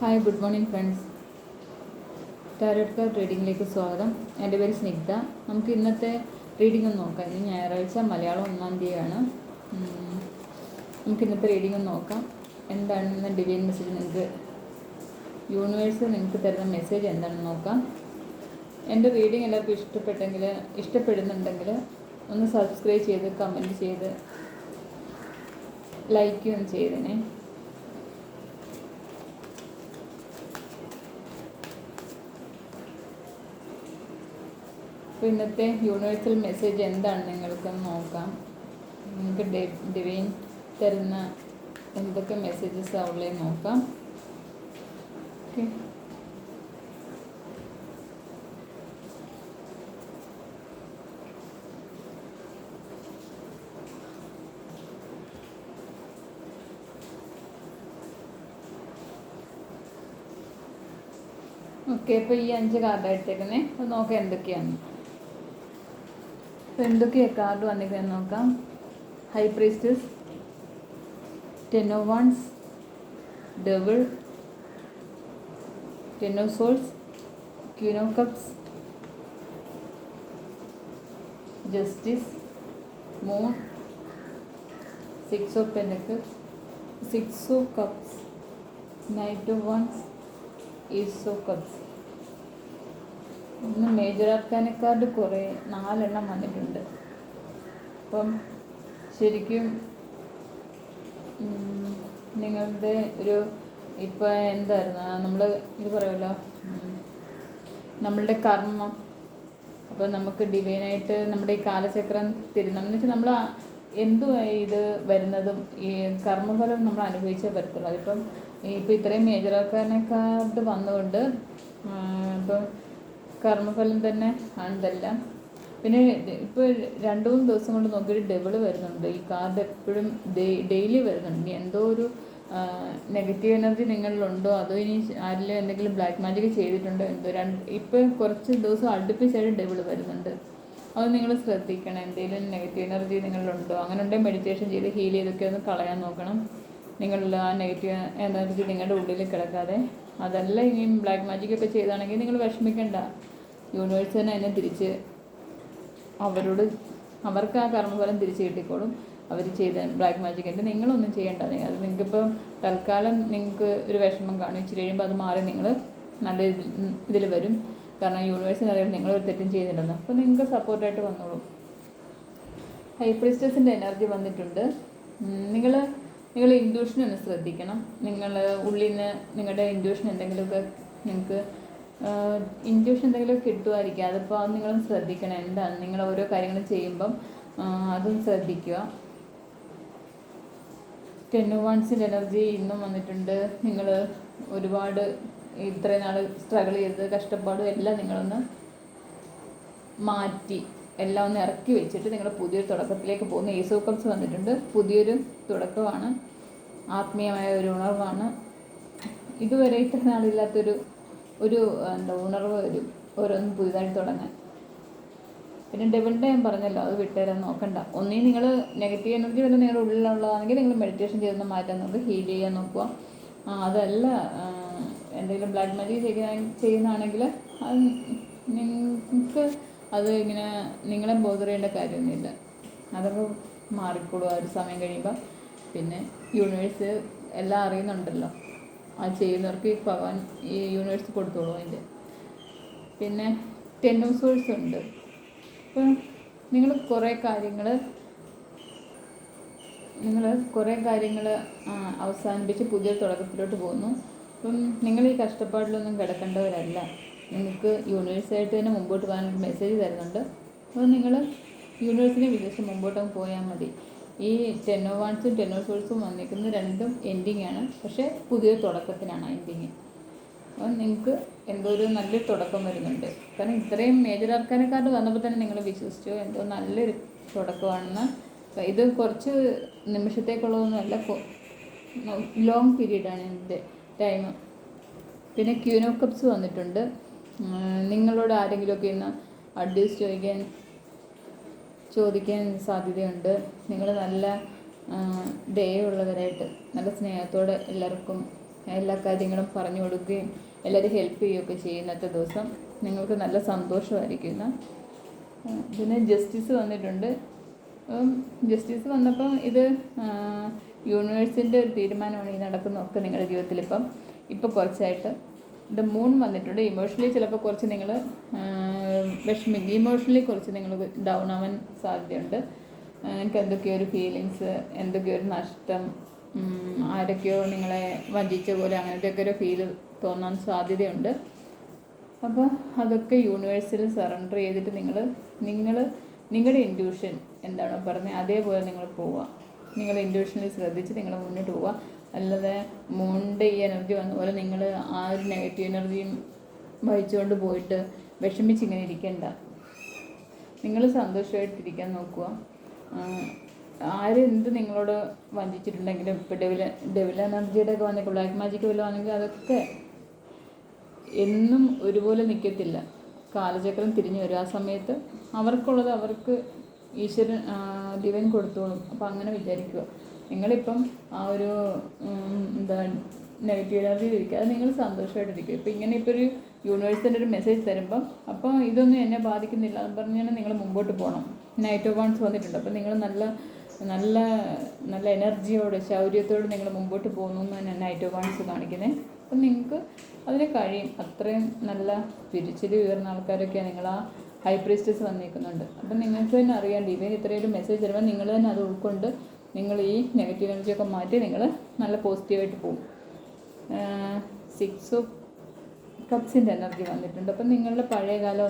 Hi, good morning friends. Tarot card റീഡിങ്ങിലേക്ക് സ്വാഗതം. എൻ്റെ പേര് സ്നിഗ്ധ. നമുക്ക് ഇന്നത്തെ റീഡിംഗ് ഒന്ന് നോക്കാം. ഇന്ന് ഞായറാഴ്ച, മലയാളം 1-ാം തീയതിയാണ്. നമുക്ക് ഇന്നത്തെ റീഡിംഗ് ഒന്ന് നോക്കാം. എന്താണ് ഇന്ന് ഡിവൈൻ മെസ്സേജ്, നിങ്ങൾക്ക് യൂണിവേഴ്സ് നിങ്ങൾക്ക് തരുന്ന മെസ്സേജ് എന്താണെന്ന് നോക്കാം. എൻ്റെ റീഡിംഗ് എല്ലാവർക്കും ഇഷ്ടപ്പെടുന്നുണ്ടെങ്കിൽ ഒന്ന് സബ്സ്ക്രൈബ് ചെയ്ത് കമൻറ്റ് ചെയ്ത് ലൈക്ക് ഒന്ന് ചെയ്തേനെ. അപ്പോൾ ഇന്നത്തെ യൂണിവേഴ്സൽ മെസ്സേജ് എന്താണ് നിങ്ങൾക്കൊന്ന് നോക്കാം. നിങ്ങൾക്ക് ഡിവൈൻ തരുന്ന എന്തൊക്കെ മെസ്സേജസ് അവളെ നോക്കാം. ഓക്കെ, അപ്പോൾ ഈ 5 കാർഡ് എടുത്തേക്കുന്നേ, അത് നോക്കാം എന്തൊക്കെയാണ്. അപ്പോൾ എന്തൊക്കെയാണ് കാർഡ് വന്നിരിക്കുന്നത് നോക്കാം. High priestess, 10 of Wands, Devil, 10 of Swords, Queen of Cups, Justice, Moon, 6 of Pentacles, 6 of Cups, Knight of Wands, Ace of Cups. ഇന്ന് മേജർ ആർക്കാന കാർഡ് കുറേ 4 എണ്ണം വന്നിട്ടുണ്ട്. അപ്പം ശരിക്കും നിങ്ങളുടെ ഒരു ഇപ്പോൾ എന്തായിരുന്നു നമ്മൾ ഇത് പറയുമല്ലോ, നമ്മളുടെ കർമ്മം. അപ്പോൾ നമുക്ക് ഡിവൈനായിട്ട് നമ്മുടെ ഈ കാലചക്രം തിരുണം എന്ന് വെച്ചാൽ നമ്മൾ എന്തുമായി ഇത് വരുന്നതും ഈ കർമ്മഫലം നമ്മൾ അനുഭവിച്ചേ വരത്തുള്ളൂ. അതിപ്പം ഇപ്പോൾ ഇത്രയും മേജർ ആർക്കാന കാർഡ് വന്നുകൊണ്ട് ഇപ്പം കർമ്മഫലം തന്നെ ആണിതെല്ലാം. പിന്നെ ഇപ്പോൾ 2-3 ദിവസം കൊണ്ട് നോക്കിയിട്ട് ഡബിള് വരുന്നുണ്ട്. ഈ കാർഡ് എപ്പോഴും ഡെയിലി വരുന്നുണ്ട്. എന്തോ ഒരു നെഗറ്റീവ് എനർജി നിങ്ങളിലുണ്ടോ, അതോ ഇനി ആരിലും എന്തെങ്കിലും ബ്ലാക്ക് മാജിക് ചെയ്തിട്ടുണ്ടോ എന്തോ. ഇപ്പോൾ കുറച്ച് ദിവസം അടുപ്പിച്ചായിട്ട് ഡബിള് വരുന്നുണ്ട്. അത് നിങ്ങൾ ശ്രദ്ധിക്കണം. എന്തെങ്കിലും നെഗറ്റീവ് എനർജി നിങ്ങളിലുണ്ടോ, അങ്ങനെ ഉണ്ടെങ്കിൽ മെഡിറ്റേഷൻ ചെയ്ത് ഹീൽ ചെയ്തൊക്കെ ഒന്ന് കളയാൻ നോക്കണം. നിങ്ങളിൽ ആ നെഗറ്റീവ് എനർജി നിങ്ങളുടെ ഉള്ളിൽ കിടക്കാതെ. അതല്ല ഇനിയും ബ്ലാക്ക് മാജിക് ഒക്കെ ചെയ്താണെങ്കിൽ നിങ്ങൾ വിഷമിക്കണ്ട. യൂണിവേഴ്സ് തന്നെ അതിനെ തിരിച്ച് അവർക്ക് ആ കർമ്മഫലം തിരിച്ച് കിട്ടിക്കോളും. അവർ ചെയ്ത ബ്ലാക്ക് മാജിക്കിൻ്റെ നിങ്ങളൊന്നും ചെയ്യേണ്ട. അത് നിങ്ങൾക്കിപ്പോൾ തൽക്കാലം നിങ്ങൾക്ക് ഒരു വിഷമം കാണും. ഇച്ചിരി കഴിയുമ്പോൾ അത് മാറി നിങ്ങൾ നല്ല ഇതിൽ വരും. കാരണം യൂണിവേഴ്സിന് അറിയാം നിങ്ങളൊരു തെറ്റും ചെയ്തിട്ടുണ്ടെന്ന്. അപ്പോൾ നിങ്ങൾക്ക് സപ്പോർട്ടായിട്ട് വന്നോളും. ഹൈ പ്രീസ്റ്റസിൻ്റെ എനർജി വന്നിട്ടുണ്ട്. നിങ്ങൾ ഇൻഡ്യൂഷൻ ഒന്ന് ശ്രദ്ധിക്കണം. നിങ്ങൾ ഉള്ളിൽ നിന്ന് നിങ്ങളുടെ ഇൻഡ്യൂഷൻ എന്തെങ്കിലുമൊക്കെ നിങ്ങൾക്ക് ഇൻഡ്യൂഷൻ എന്തെങ്കിലും കിട്ടുമായിരിക്കും. അതിപ്പോൾ അത് നിങ്ങളൊന്ന് ശ്രദ്ധിക്കണം. എന്താണ് നിങ്ങൾ ഓരോ കാര്യങ്ങളും ചെയ്യുമ്പം അതും ശ്രദ്ധിക്കുക. 10 of Wands എനർജി ഇന്നും വന്നിട്ടുണ്ട്. നിങ്ങൾ ഒരുപാട് ഇത്രയും നാൾ സ്ട്രഗിൾ ചെയ്ത് കഷ്ടപ്പാടും എല്ലാം നിങ്ങളൊന്ന് മാറ്റി എല്ലാം ഒന്ന് ഇറക്കി വെച്ചിട്ട് നിങ്ങൾ പുതിയൊരു തുടക്കത്തിലേക്ക് പോകുന്ന ഏസ് ഓഫ് കപ്സ് വന്നിട്ടുണ്ട്. പുതിയൊരു തുടക്കമാണ്, ആത്മീയമായ ഒരു ഉണർവാണ്. ഇതുവരെ ഇത്ര നാളില്ലാത്തൊരു ഉണർവ് വരും, ഓരോന്നും പുതിയതായിട്ട് തുടങ്ങാൻ. പിന്നെ ഡബിളിൻ്റെ ഞാൻ പറഞ്ഞല്ലോ, അത് വിട്ടുതരാൻ നോക്കണ്ട. ഒന്നീ നിങ്ങൾ നെഗറ്റീവ് എനർജി വല്ല നിങ്ങളുടെ ഉള്ളിലുള്ളതാണെങ്കിൽ നിങ്ങൾ മെഡിറ്റേഷൻ ചെയ്തൊന്ന് മാറ്റാൻ നോക്കുക, ഹീൽ ചെയ്യാൻ നോക്കുക. അതല്ല എന്തെങ്കിലും ബ്ലാക്ക് മാജിക് ചെയ്യുന്നതാണെങ്കിൽ അത് നിങ്ങൾക്ക് അത് ഇങ്ങനെ നിങ്ങളെ ബോധർ ചെയ്യേണ്ട കാര്യമൊന്നുമില്ല. അതൊക്കെ മാറിക്കോളും ആ ഒരു സമയം കഴിയുമ്പോൾ. പിന്നെ യൂണിവേഴ്സ് എല്ലാം അറിയുന്നുണ്ടല്ലോ, ആ ചെയ്യുന്നവർക്ക് ഭഗവാൻ ഈ യൂണിവേഴ്സ് കൊടുത്തോളൂ അതിൻ്റെ. പിന്നെ 10 of Swords ഉണ്ട്. അപ്പം നിങ്ങൾ കുറേ കാര്യങ്ങൾ അവസാനിപ്പിച്ച് പുതിയൊരു തുടക്കത്തിലോട്ട് പോകുന്നു. അപ്പം നിങ്ങൾ ഈ കഷ്ടപ്പാടിലൊന്നും കിടക്കേണ്ടവരല്ല. നിങ്ങൾക്ക് യൂണിവേഴ്സായിട്ട് തന്നെ മുമ്പോട്ട് പോകാനൊരു മെസ്സേജ് തരുന്നുണ്ട്. അപ്പോൾ നിങ്ങൾ യൂണിവേഴ്സിനെ വിദേശം മുമ്പോട്ട് പോയാൽ മതി. ഈ 10 of Wandsഉം 10 of Swordsഉം വന്നിരിക്കുന്നത് രണ്ടും എൻഡിങ് ആണ്. പക്ഷേ പുതിയൊരു തുടക്കത്തിനാണ് എൻഡിങ്. അപ്പം നിങ്ങൾക്ക് എന്തോ ഒരു നല്ലൊരു തുടക്കം വരുന്നുണ്ട്. കാരണം ഇത്രയും മേജർ ആർക്കാനക്കാർഡ് വന്നപ്പോൾ തന്നെ നിങ്ങൾ വിശ്വസിച്ചോ എന്തോ നല്ലൊരു തുടക്കമാണെന്ന്. ഇത് കുറച്ച് നിമിഷത്തേക്കുള്ളതൊന്നുമല്ല, ലോങ് പീരീഡാണ് ഇതിൻ്റെ ടൈം. പിന്നെ ക്വീൻ ഓഫ് കപ്സ് വന്നിട്ടുണ്ട്. നിങ്ങളോട് ആരെങ്കിലുമൊക്കെ ഇന്ന് അഡ്വൈസ് ചോദിക്കാൻ സാധ്യതയുണ്ട്. നിങ്ങൾ നല്ല ദയയുള്ളവരായിട്ട് നല്ല സ്നേഹത്തോടെ എല്ലാവർക്കും എല്ലാ കാര്യങ്ങളും പറഞ്ഞു കൊടുക്കുകയും എല്ലാവരും ഹെൽപ്പ് ചെയ്യുകയൊക്കെ ചെയ്യുന്നത്തെ ദിവസം നിങ്ങൾക്ക് നല്ല സന്തോഷമായിരിക്കും ഇന്ന്. പിന്നെ ജസ്റ്റിസ് വന്നിട്ടുണ്ട്. ജസ്റ്റിസ് വന്നപ്പം ഇത് യൂണിവേഴ്സിൻ്റെ ഒരു തീരുമാനമാണ് ഈ നടക്കുന്നതൊക്കെ നിങ്ങളുടെ ജീവിതത്തിൽ. ഇപ്പം കുറച്ചായിട്ട് ഇത് മൂൺ വന്നിട്ടുണ്ട്. ഇമോഷണലി ചിലപ്പോൾ കുറച്ച് നിങ്ങൾ വിഷമിക്കും. ഇമോഷണലി കുറച്ച് നിങ്ങൾ ഡൗൺ ആവാൻ സാധ്യതയുണ്ട്. നിങ്ങൾക്ക് എന്തൊക്കെയോ ഒരു ഫീലിങ്സ്, എന്തൊക്കെയോ ഒരു നഷ്ടം, ആരൊക്കെയോ നിങ്ങളെ വഞ്ചിച്ച പോലെ അങ്ങനത്തെയൊക്കെ ഒരു ഫീൽ തോന്നാൻ സാധ്യതയുണ്ട്. അപ്പോൾ അതൊക്കെ യൂണിവേഴ്സിൽ സറണ്ടർ ചെയ്തിട്ട് നിങ്ങളുടെ ഇൻറ്റ്യൂഷൻ എന്താണോ പറഞ്ഞത് അതേപോലെ നിങ്ങൾ പോവുക. നിങ്ങളുടെ ഇൻറ്റ്യൂഷനിൽ ശ്രദ്ധിച്ച് നിങ്ങൾ മുന്നോട്ട് പോവുക. അല്ലാതെ മൂണിൻ്റെ ഈ എനർജി വന്ന പോലെ നിങ്ങൾ ആ ഒരു നെഗറ്റീവ് എനർജിയും വഹിച്ചുകൊണ്ട് പോയിട്ട് വിഷമിച്ചിങ്ങനെ ഇരിക്കേണ്ട. നിങ്ങൾ സന്തോഷമായിട്ടിരിക്കാൻ നോക്കുക. ആരെന്ത് നിങ്ങളോട് വഞ്ചിച്ചിട്ടുണ്ടെങ്കിലും ഇപ്പോൾ ഡെവിൽ എനർജിയുടെ ഒക്കെ വന്നേക്കും, ബ്ലാക്ക് മാജിക് വല്ലതും ആണെങ്കിൽ അതൊക്കെ എന്നും ഒരുപോലെ നിൽക്കത്തില്ല. കാലചക്രം തിരിഞ്ഞു വരും. ആ സമയത്ത് അവർക്കുള്ളത് അവർക്ക് ഈശ്വരൻ ദിവൻ കൊടുത്തോളും. അപ്പോൾ അങ്ങനെ വിചാരിക്കുക. നിങ്ങളിപ്പം ആ ഒരു നെഗറ്റീവ് എനർജി ഇരിക്കുക, അത് നിങ്ങൾ സന്തോഷമായിട്ടിരിക്കുക. ഇപ്പോൾ ഇങ്ങനെ ഇപ്പോൾ ഒരു യൂണിവേഴ്സിൻ്റെ ഒരു മെസ്സേജ് തരുമ്പം അപ്പോൾ ഇതൊന്നും എന്നെ ബാധിക്കുന്നില്ല എന്ന് പറഞ്ഞാൽ നിങ്ങൾ മുമ്പോട്ട് പോകണം. നൈറ്റ് ഓഫ് വാണ്ട്സ് വന്നിട്ടുണ്ട്. അപ്പോൾ നിങ്ങൾ നല്ല നല്ല നല്ല എനർജിയോടെ ശൗര്യത്തോടെ നിങ്ങൾ മുമ്പോട്ട് പോകുന്നു എന്ന് നൈറ്റ് ഓഫ് വാണ്ട്സ് കാണിക്കുന്നത്. അപ്പം നിങ്ങൾക്ക് അതിന് കഴിയും. അത്രയും നല്ല സ്പിരിച്വലി ഉയർന്ന ആൾക്കാരൊക്കെയാണ് നിങ്ങൾ. ആ ഹൈ പ്രീസ്റ്റസ് വന്നിരിക്കുന്നുണ്ട്. അപ്പം നിങ്ങൾക്ക് തന്നെ അറിയാം ഡിവൈൻ ഇത്രയും ഒരു മെസ്സേജ് തരുമ്പോൾ നിങ്ങൾ തന്നെ അത് ഉൾക്കൊണ്ട് നിങ്ങൾ ഈ നെഗറ്റീവ് എനർജിയൊക്കെ മാറ്റി നിങ്ങൾ നല്ല പോസിറ്റീവായിട്ട് പോകും. 6 ഓഫ് കപ്സിൻ്റെ എനർജി വന്നിട്ടുണ്ട്. അപ്പം നിങ്ങളുടെ പഴയ കാലം